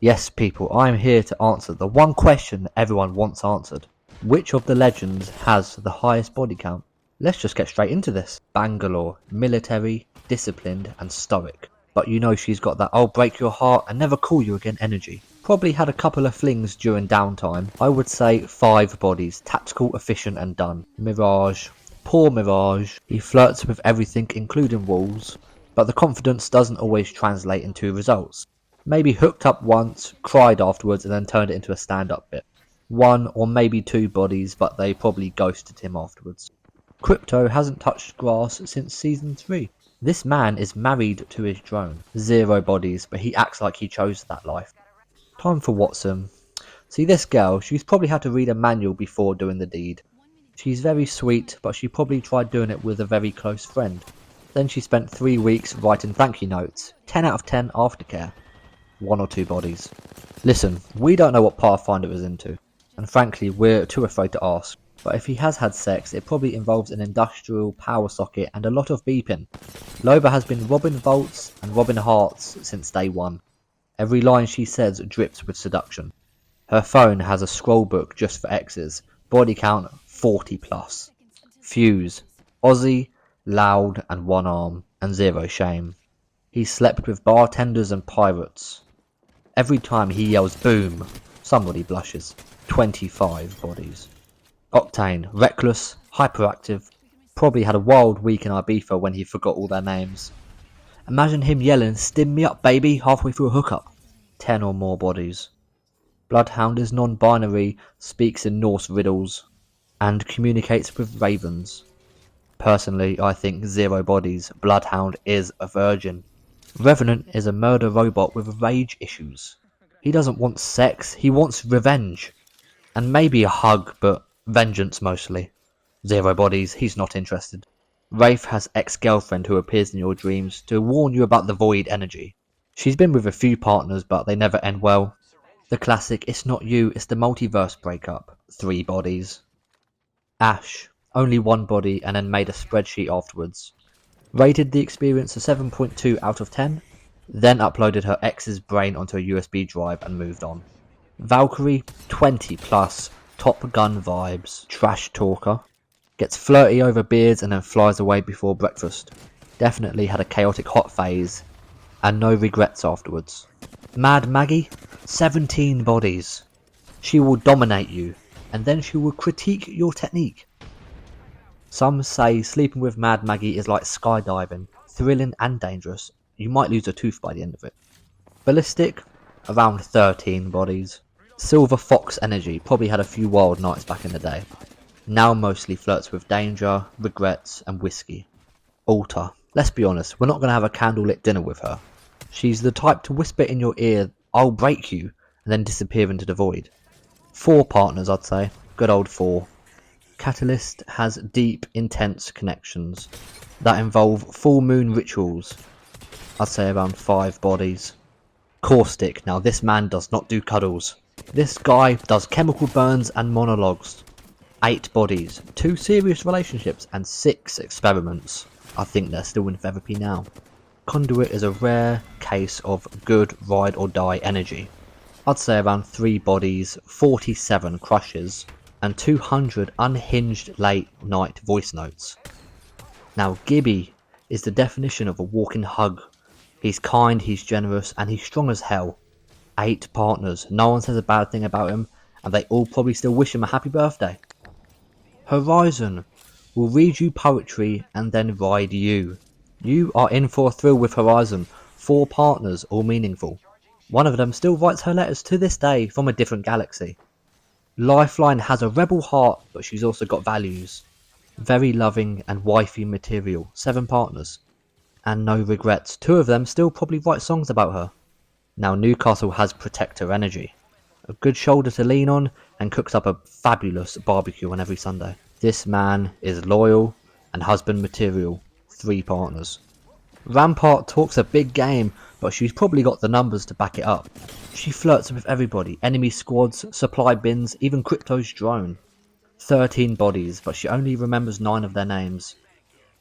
Yes, people, I'm here to answer the one question that everyone wants answered. Which of the legends has the highest body count? Let's just get straight into this. Bangalore, military, disciplined and stoic. But you know she's got that I'll break your heart and never call you again energy. Probably had a couple of flings during downtime. I would say 5 bodies, tactical, efficient and done. Mirage, poor Mirage. He flirts with everything including walls, but the confidence doesn't always translate into results. Maybe hooked up once, cried afterwards and then turned it into a stand-up bit. 1 or maybe 2 bodies, but they probably ghosted him afterwards. Crypto hasn't touched grass since season 3. This man is married to his drone. 0 bodies, but he acts like he chose that life. Time for Watson. See this girl, she's probably had to read a manual before doing the deed. She's very sweet, but she probably tried doing it with a very close friend. Then she spent 3 weeks writing thank you notes. 10 out of 10 aftercare. 1 or 2 bodies. Listen, we don't know what Pathfinder is into, and frankly we're too afraid to ask. But if he has had sex, it probably involves an industrial power socket and a lot of beeping. Loba has been robbing vaults and robbing hearts since day 1. Every line she says drips with seduction. Her phone has a scroll book just for exes. Body count 40 plus. Fuse. Aussie, loud and 1 arm, and 0 shame. He slept with bartenders and pirates. Every time he yells boom, somebody blushes. 25 bodies. Octane, reckless, hyperactive, probably had a wild week in Ibiza when he forgot all their names. Imagine him yelling, "Stim me up baby," halfway through a hookup. 10 or more bodies. Bloodhound is non-binary, speaks in Norse riddles, and communicates with ravens. Personally, I think 0 bodies, Bloodhound is a virgin. Revenant is a murder robot with rage issues. He doesn't want sex, he wants revenge. And maybe a hug, but vengeance mostly. 0 bodies, he's not interested. Wraith has ex-girlfriend who appears in your dreams to warn you about the void energy. She's been with a few partners, but they never end well. The classic "it's not you, it's the multiverse" breakup. 3 bodies. Ash, only 1 body and then made a spreadsheet afterwards. Rated the experience a 7.2 out of 10, then uploaded her ex's brain onto a USB drive and moved on. Valkyrie, 20 plus, Top Gun vibes, trash talker, gets flirty over beards and then flies away before breakfast. Definitely had a chaotic hot phase, and no regrets afterwards. Mad Maggie, 17 bodies. She will dominate you, and then she will critique your technique. Some say sleeping with Mad Maggie is like skydiving, thrilling and dangerous. You might lose a tooth by the end of it. Ballistic, around 13 bodies. Silver Fox energy, probably had a few wild nights back in the day. Now mostly flirts with danger, regrets and whiskey. Alta, let's be honest, we're not going to have a candlelit dinner with her. She's the type to whisper in your ear, "I'll break you," and then disappear into the void. 4 partners I'd say, good old 4. Catalyst has deep, intense connections that involve full moon rituals. I'd say around 5 bodies. Caustic, now this man does not do cuddles. This guy does chemical burns and monologues. 8 bodies, 2 serious relationships and 6 experiments. I think they're still in therapy now. Conduit is a rare case of good ride or die energy. I'd say around 3 bodies, 47 crushes, and 200 unhinged late night voice notes. Now Gibby is the definition of a walking hug. He's kind, he's generous, and he's strong as hell. 8 partners, no one says a bad thing about him, and they all probably still wish him a happy birthday. Horizon will read you poetry and then ride you. You are in for a thrill with Horizon. 4 partners, all meaningful. One of them still writes her letters to this day from a different galaxy. Lifeline has a rebel heart, but she's also got values. Very loving and wifey material. 7 partners. And no regrets. 2 of them still probably write songs about her. Now Newcastle has protector energy. A good shoulder to lean on and cooks up a fabulous barbecue on every Sunday. This man is loyal and husband material. 3 partners. Rampart talks a big game, but she's probably got the numbers to back it up. She flirts with everybody, enemy squads, supply bins, even Crypto's drone. 13 bodies, but she only remembers 9 of their names.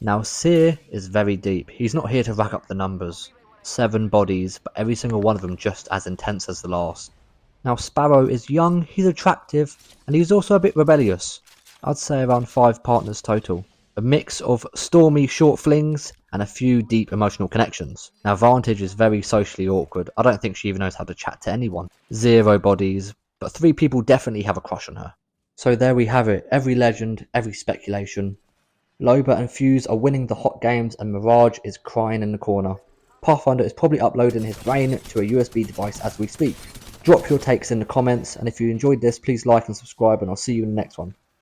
Now Seer is very deep, he's not here to rack up the numbers. 7 bodies, but every single one of them just as intense as the last. Now Sparrow is young, he's attractive, and he's also a bit rebellious. I'd say around 5 partners total. A mix of stormy short flings and a few deep emotional connections. Now Vantage is very socially awkward. I don't think she even knows how to chat to anyone. 0 bodies, but 3 people definitely have a crush on her. So there we have it, every legend, every speculation. Loba and Fuse are winning the hot games and Mirage is crying in the corner. Pathfinder is probably uploading his brain to a USB device as we speak. Drop your takes in the comments, and if you enjoyed this, please like and subscribe, and I'll see you in the next one.